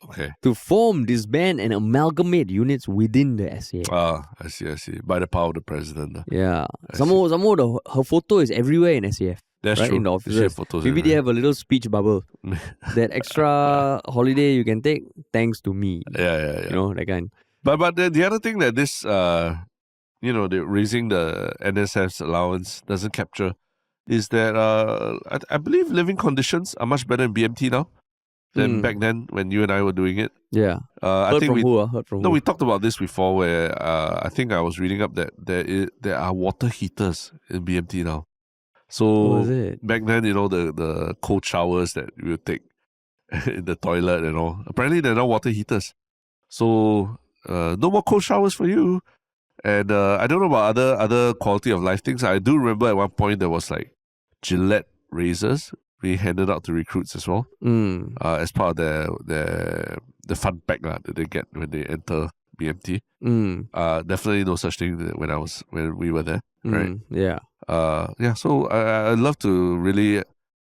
B: Okay.
A: To form, disband, and amalgamate units within the SAF.
B: I see. By the power of the president.
A: Yeah. Some more, her photo is everywhere in SAF.
B: That's
A: right,
B: true.
A: In the offices. Maybe they have a little speech bubble. That extra holiday you can take, thanks to me.
B: Yeah.
A: That kind.
B: But the other thing that this, the raising the NSF's allowance doesn't capture is that I believe living conditions are much better in BMT now than back then when you and I were doing it.
A: Yeah.
B: Heard from
A: who?
B: No, we talked about this before where I think I was reading up that there are water heaters in BMT now. So back then, the cold showers that you would take in the toilet and all, apparently there are now water heaters. So no more cold showers for you. And I don't know about other quality of life things. I do remember at one point there was like Gillette razors being handed out to recruits as well. As part of the fun pack that they get when they enter BMT. Definitely no such thing when we were there, right?
A: Yeah.
B: So I'd love to really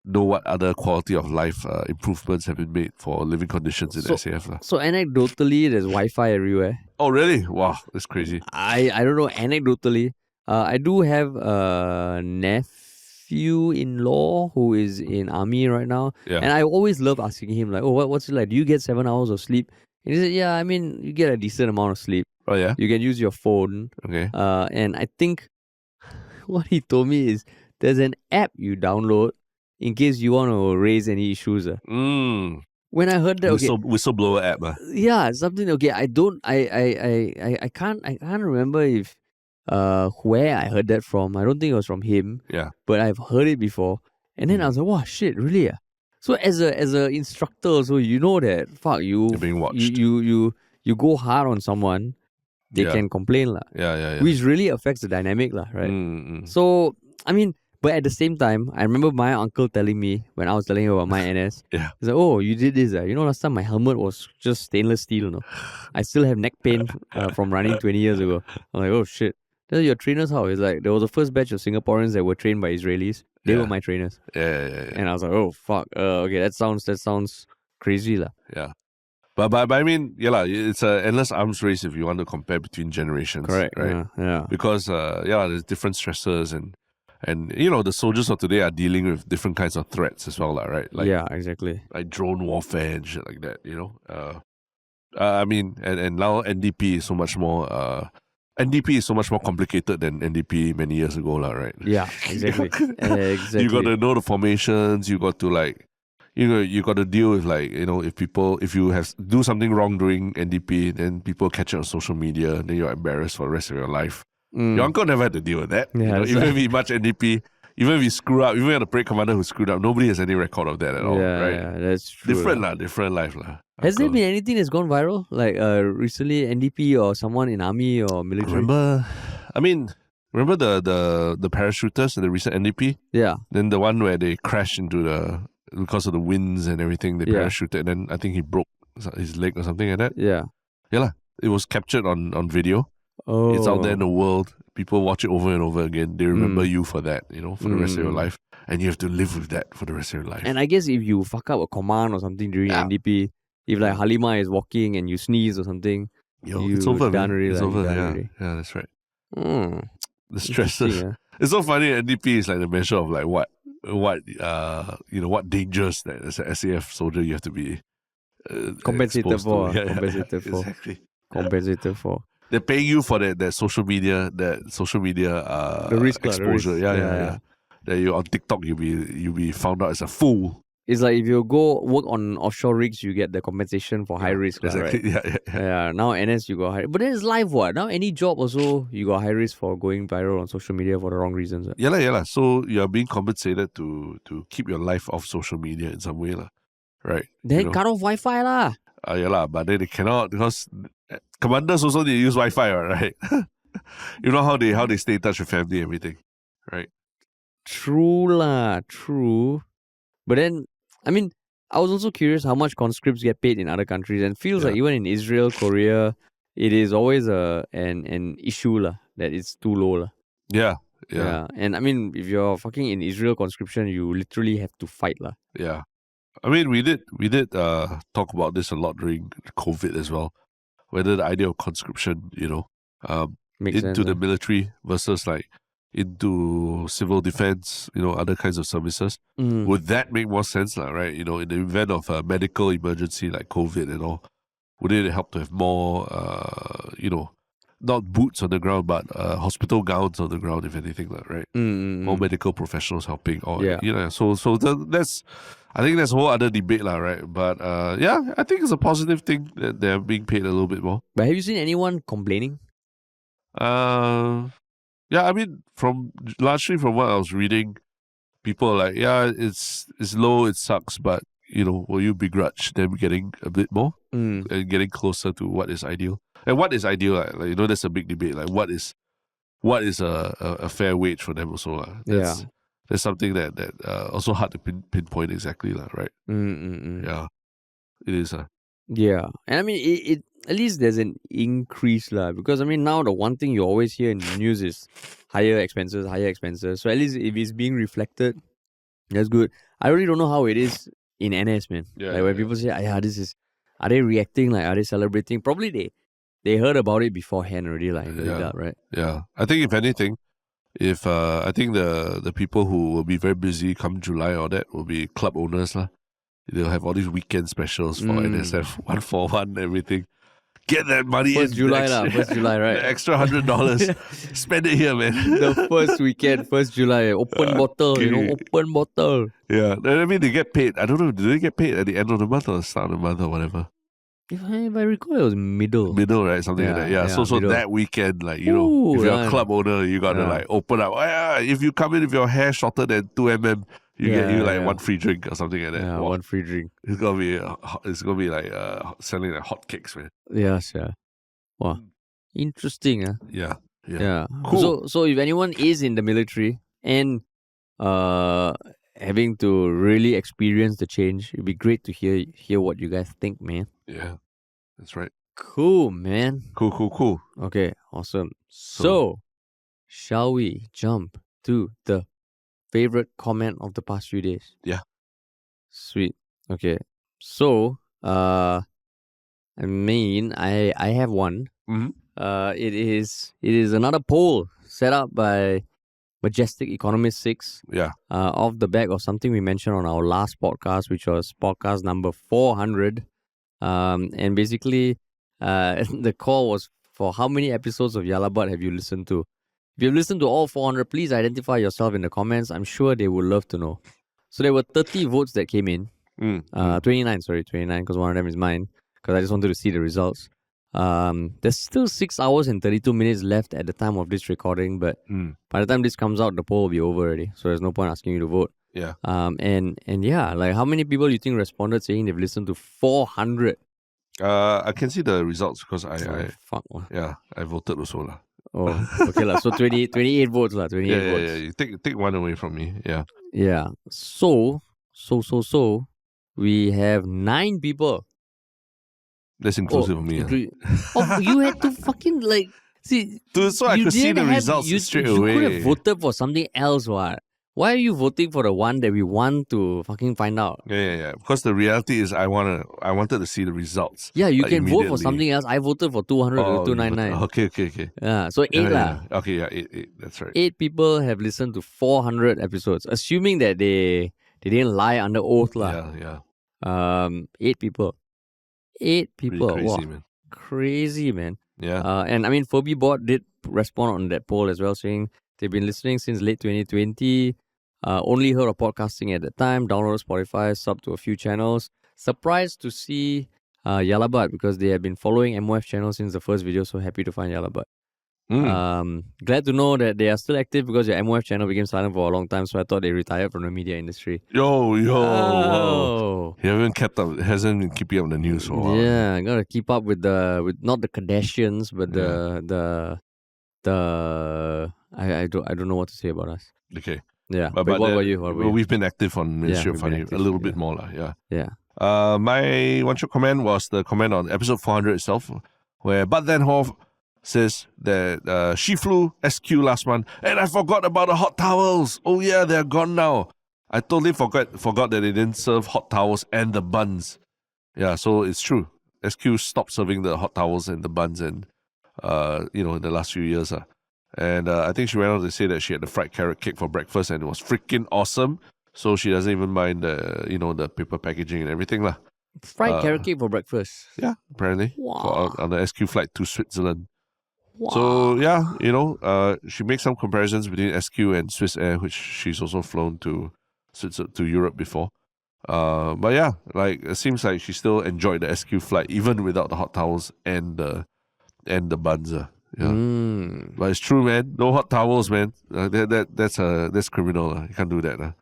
B: know what other quality of life improvements have been made for living conditions in SAF.
A: So anecdotally, there's Wi-Fi everywhere.
B: Oh, really? Wow, that's crazy.
A: I don't know, anecdotally. I do have a nephew-in-law who is in army right now.
B: Yeah.
A: And I always love asking him, like, oh, what's it like? Do you get 7 hours of sleep? And he said, yeah, I mean, you get a decent amount of sleep.
B: Oh, yeah?
A: You can use your phone.
B: Okay.
A: And I think what he told me is there's an app you download in case you want to raise any issues. When I heard that,
B: whistleblower app.
A: Yeah, something. Okay, I can't remember if where I heard that from. I don't think it was from him.
B: Yeah.
A: But I've heard it before, and then I was like, wow, shit, really? So as a instructor, so you know that
B: you're being watched.
A: You go hard on someone, they can complain lah.
B: Yeah.
A: Which really affects the dynamic lah, right? So I mean. But at the same time, I remember my uncle telling me when I was telling him about my NS.
B: Yeah.
A: He's like, oh, you did this. Last time my helmet was just stainless steel. I still have neck pain from running 20 years ago. I'm like, oh shit. That's your trainers how? It's like there was a first batch of Singaporeans that were trained by Israelis. They were my trainers.
B: Yeah.
A: And I was like, oh fuck. Okay, that sounds crazy lah.
B: Yeah. But I mean, it's an endless arms race if you want to compare between generations.
A: Correct.
B: Right?
A: Yeah.
B: Because there's different stressors and the soldiers of today are dealing with different kinds of threats as well, right? Like,
A: yeah, exactly.
B: Like drone warfare and shit like that, I mean, and now NDP is so much more complicated than NDP many years ago, right?
A: Yeah, exactly. Exactly.
B: You got to know the formations. You got to you got to deal with if you do something wrong during NDP, then people catch it on social media, and then you're embarrassed for the rest of your life. Your uncle never had to deal with that.
A: Yeah,
B: even if he much NDP, even if he screw up, even if the parade commander who screwed up, nobody has any record of that at all, right?
A: Yeah, that's true.
B: Different life.
A: Has there been anything that's gone viral? Like recently NDP or someone in army or military?
B: Remember the parachuters in the recent NDP?
A: Yeah.
B: Then the one where they crashed because of the winds and everything, they parachuted, and then I think he broke his leg or something like that.
A: Yeah.
B: Yeah. It was captured on video.
A: Oh.
B: It's out there in the world. People watch it over and over again. They remember you for that, for the rest of your life. And you have to live with that for the rest of your life.
A: And I guess if you fuck up a command or something during NDP, if like Halimah is walking and you sneeze or something,
B: it's over, man. It's over. Yeah, that's right. The stresses. It's so funny. NDP is like the measure of like what dangers that as an SAF soldier you have to be
A: compensated for.
B: Exactly.
A: Compensated for.
B: They're paying you for that social media the risk exposure.
A: The risk.
B: Yeah. That you on TikTok you'll be found out as a fool.
A: It's like if you go work on offshore rigs, you get the compensation for high risk,
B: exactly.
A: Right? Yeah. Now NS you got high, but then it's live what? Now any job also you got high risk for going viral on social media for the wrong reasons.
B: Yeah. So you are being compensated to keep your life off social media in some way, right?
A: Then cut off Wi-Fi lah.
B: But then they cannot because commanders also they use Wi-Fi, right? You know how they stay in touch with family and everything, right?
A: True. But then, I mean, I was also curious how much conscripts get paid in other countries, and feels like even in Israel, Korea, it is always an issue that it's too low .
B: Yeah.
A: And I mean, if you're fucking in Israel conscription, you literally have to fight .
B: Yeah. I mean, we did talk about this a lot during COVID as well. Whether the idea of conscription,
A: Makes
B: into
A: sense,
B: the military versus like into civil defense, other kinds of services. Would that make more sense, right? In the event of a medical emergency like COVID and all, would it help to have more, not boots on the ground, but hospital gowns on the ground, if anything, right? More medical professionals helping, or So that's. I think that's a whole other debate, right? But I think it's a positive thing that they're being paid a little bit more.
A: But have you seen anyone complaining?
B: I mean, largely from what I was reading, people are like, it's low, it sucks, but will you begrudge them getting a bit more and getting closer to what is ideal? And what is ideal? That's a big debate. Like, what is a fair wage for them also? There's something that also hard to pinpoint exactly, right? Yeah, it is.
A: Yeah, and I mean, it at least there's an increase because I mean now the one thing you always hear in the news is higher expenses. So at least if it's being reflected, that's good. I really don't know how it is in NS, man. When people say, this is, are they reacting? Like, are they celebrating? Probably they heard about it beforehand already, like in the lead up, right?
B: Yeah, I think if anything, I think the people who will be very busy come July or that will be club owners lah. They'll have all these weekend specials for NSF, 1-for-1, everything. Get that money
A: First
B: in.
A: July, first July, right?
B: The extra $100. Spend it here, man.
A: The first weekend, 1st July, open bottle, open bottle.
B: Yeah, I mean, they get paid. I don't know, do they get paid at the end of the month or start of the month or whatever?
A: If I recall, it was middle.
B: Middle, right? Something like that. Yeah, so that weekend, like, if you're a club owner, you got to like open up. If you come in with your hair shorter than 2 mm, you get like one free drink or something like that.
A: Yeah, one free drink.
B: It's gonna be like selling like hotcakes, man.
A: Yes, yeah. Wow, interesting, huh?
B: Yeah.
A: Cool. So if anyone is in the military and having to really experience the change, it'd be great to hear what you guys think, man.
B: Yeah, that's right.
A: Cool, man.
B: Cool.
A: Okay, awesome. So shall we jump to the favorite comment of the past few days?
B: Yeah.
A: Sweet. Okay. So, I have one.
B: Mm-hmm.
A: It is another poll set up by Majestic Economist 6.
B: Yeah.
A: Off the back of something we mentioned on our last podcast, which was podcast number 400. And basically, the call was for how many episodes of Yalabat have you listened to? If you've listened to all 400, please identify yourself in the comments. I'm sure they would love to know. So there were 30 votes that came in. 29, because one of them is mine, because I just wanted to see the results. There's still 6 hours and 32 minutes left at the time of this recording, but by the time this comes out, the poll will be over already. So there's no point asking you to vote.
B: Yeah.
A: And yeah, like how many people you think responded saying they've listened to 400?
B: I can see the results because I voted also lah.
A: Oh, okay so 28 votes lah. 28 votes.
B: Yeah. You take one away from me. Yeah.
A: Yeah. So we have 9 people.
B: That's inclusive of me.
A: You had to fucking like see.
B: Dude, so I could see the results straight away.
A: You could have voted for something else, what? Why are you voting for the one that we want to fucking find out?
B: Yeah. Because the reality is, I wanted to see the results.
A: Yeah, you can vote for something else. I voted for 200 or 299.
B: Okay.
A: Yeah, so 8 lah.
B: Okay, yeah, 8. That's right.
A: 8 people have listened to 400 episodes, assuming that they didn't lie under oath lah.
B: Yeah.
A: 8 people. 8 people.
B: Pretty crazy,
A: wow.
B: man.
A: Crazy, man.
B: Yeah.
A: And I mean, Phobibot did respond on that poll as well, saying they've been listening since late 2020. Only heard of podcasting at the time, downloaded Spotify, sub to a few channels. Surprised to see Yalabat because they have been following MOF channel since the first video, so happy to find Yalabat. Glad to know that they are still active because your MOF channel became silent for a long time, so I thought they retired from the media industry.
B: Yo.
A: Oh.
B: He hasn't been keeping up the news for a while.
A: Yeah, gotta keep up with not the Kardashians, but the I don't know what to say about us.
B: Okay.
A: Yeah, but what about you?
B: We've been active on Ministry of Finance a little bit more lah.
A: Yeah.
B: My one short comment was the comment on episode 400 itself, where Bud Van Hoff says that she flew SQ last month and I forgot about the hot towels. Oh yeah, they're gone now. I totally forgot that they didn't serve hot towels and the buns. Yeah, so it's true. SQ stopped serving the hot towels and the buns and in the last few years. And I think she went on to say that she had the fried carrot cake for breakfast and it was freaking awesome. So she doesn't even mind the paper packaging and everything lah.
A: Fried carrot cake for breakfast.
B: Yeah, apparently.
A: Wow.
B: On the SQ flight to Switzerland.
A: Wow.
B: So yeah, she makes some comparisons between SQ and Swiss Air, which she's also flown to Europe before. But yeah, like it seems like she still enjoyed the SQ flight even without the hot towels and the buns. Yeah, but it's true, man. No hot towels, man. That's criminal. You can't do that.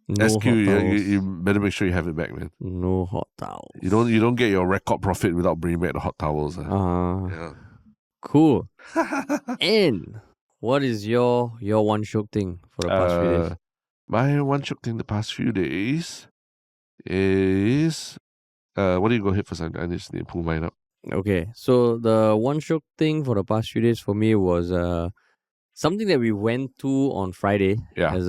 A: No
B: SQ, you better make sure you have it back, man.
A: No hot towels.
B: You don't get your record profit without bringing back the hot towels. Yeah.
A: Cool. And what is your one Shiok thing for the past few days?
B: My one Shiok thing the past few days is what do you go ahead first? I just need to pull mine up.
A: Okay, so the one Shiok thing for the past few days for me was something that we went to on Friday as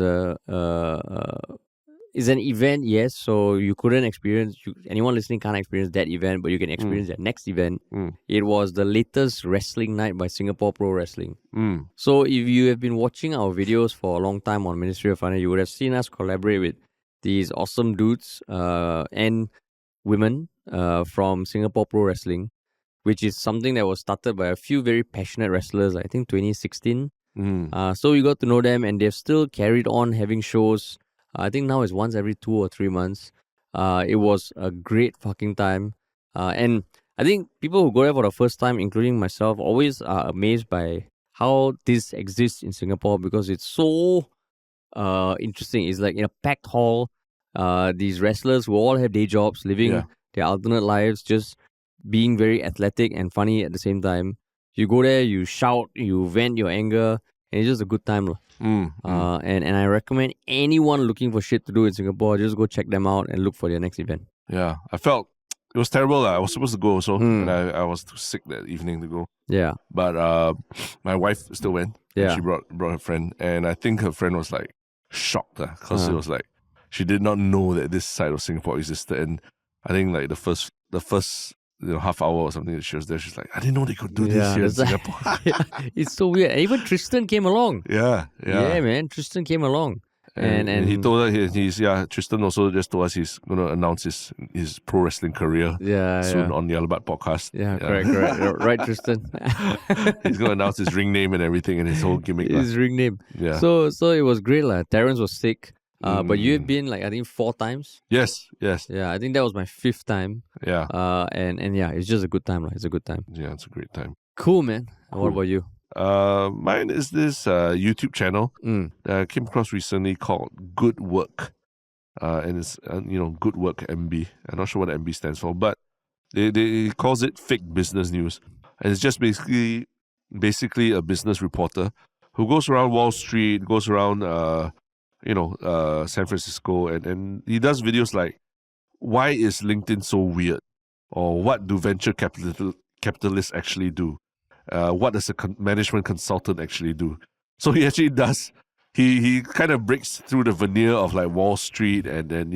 A: is an event, yes. So you couldn't experience, anyone listening can't experience that event, but you can experience that next event. It was the latest wrestling night by Singapore Pro Wrestling. So if you have been watching our videos for a long time on Ministry of Finance, you would have seen us collaborate with these awesome dudes and women from Singapore Pro Wrestling, which is something that was started by a few very passionate wrestlers, I think 2016. So we got to know them, and they've still carried on having shows. I think now it's once every 2 or 3 months. It was a great fucking time. And I think people who go there for the first time, including myself, always are amazed by how this exists in Singapore, because it's so interesting. It's like in a packed hall, these wrestlers who all have day jobs, living their alternate lives, just being very athletic and funny at the same time. You go there, you shout, you vent your anger, and it's just a good time. And I recommend anyone looking for shit to do in Singapore, just go check them out and look for their next event.
B: Yeah, I felt it was terrible. I was supposed to go also, but I was too sick that evening to go.
A: Yeah.
B: But my wife still went.
A: Yeah.
B: And she brought her friend, and I think her friend was like shocked because it was like she did not know that this side of Singapore existed. And I think like the first half hour or something that she was there, she's like, I didn't know they could do this here in Singapore.
A: It's so weird. And even Tristen came along.
B: Yeah,
A: man. Tristen came along. And
B: he told her Tristen also just told us he's going to announce his pro wrestling career soon on the Alabat podcast.
A: Yeah, correct. Right, Tristen.
B: He's going to announce his ring name and everything and his whole gimmick.
A: His ring name.
B: Yeah.
A: So it was great. Terrence was sick. But you have been I think 4 times.
B: Yes.
A: Yeah, I think that was my 5th time.
B: Yeah.
A: And yeah, it's just a good time. It's a good time.
B: Yeah, it's a great time.
A: Cool, man. Cool. What about you?
B: Mine is this YouTube channel that I came across recently called Good Work. And it's Good Work MB. I'm not sure what MB stands for, but they calls it fake business news. And it's just basically a business reporter who goes around Wall Street, goes around San Francisco, and he does videos like, why is LinkedIn so weird? Or what do venture capitalists actually do? What does a management consultant actually do? So he actually does, he kind of breaks through the veneer of like Wall Street and then,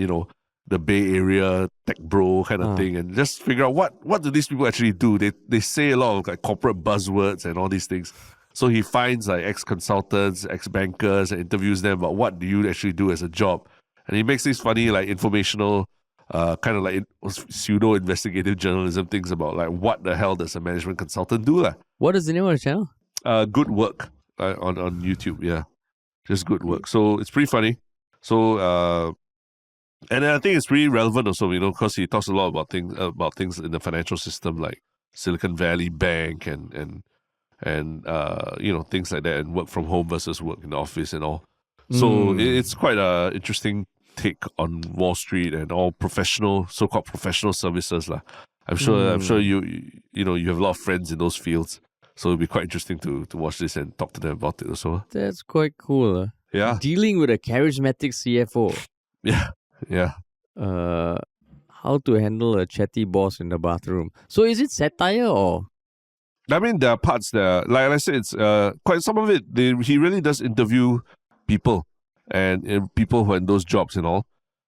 B: the Bay Area tech bro kind of thing, and just figure out what do these people actually do? They say a lot of like corporate buzzwords and all these things. So he finds like ex-consultants, ex-bankers, and interviews them about what do you actually do as a job. And he makes these funny, like informational, kind of like pseudo-investigative journalism things about like what the hell does a management consultant do?
A: What is the name of the channel?
B: Good Work on YouTube, yeah. Just Good Work. So it's pretty funny. So, and I think it's pretty relevant also, because he talks a lot about things in the financial system like Silicon Valley Bank and things like that, and work from home versus work in the office and all. So it's quite an interesting take on Wall Street and all so-called professional services. I'm sure you have a lot of friends in those fields. So it'll be quite interesting to watch this and talk to them about it also.
A: That's quite cool.
B: Yeah.
A: Dealing with a charismatic CFO.
B: Yeah. Yeah.
A: How to handle a chatty boss in the bathroom. So is it satire or?
B: I mean, there are parts that, like I said, it's quite some of it. He really does interview people and people who are in those jobs and all,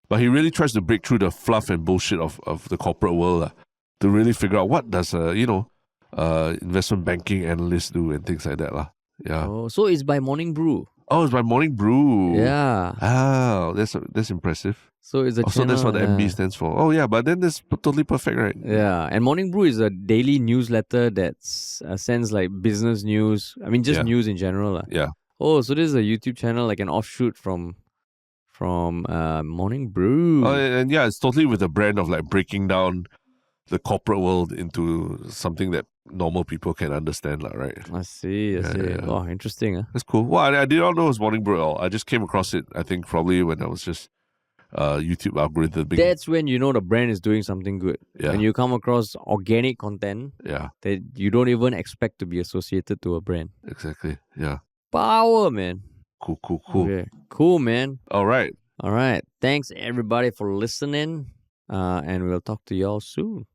B: but he really tries to break through the fluff and bullshit of the corporate world to really figure out what does investment banking analyst do and things like that Yeah.
A: Oh, so it's by Morning Brew.
B: Oh, it's by Morning Brew.
A: Yeah.
B: Oh, that's impressive.
A: So it's a
B: also,
A: channel,
B: that's what the MB stands for. Oh, yeah, but then that's totally perfect, right?
A: Yeah, and Morning Brew is a daily newsletter that sends like business news. I mean, just news in general.
B: Yeah.
A: Oh, so this is a YouTube channel, like an offshoot from Morning Brew.
B: Oh, and yeah, it's totally with the brand of like breaking down the corporate world into something that normal people can understand, right?
A: I see.
B: Yeah.
A: Oh, interesting.
B: That's cool. Well, I did not know it was Morning Brew at all. I just came across it, I think, probably when I was just YouTube algorithm.
A: That's when you know the brand is doing something good.
B: Yeah.
A: When you come across organic content that you don't even expect to be associated to a brand.
B: Exactly. Yeah.
A: Power, man.
B: Cool.
A: Okay. Cool, man.
B: All right.
A: Thanks everybody for listening. And we'll talk to y'all soon.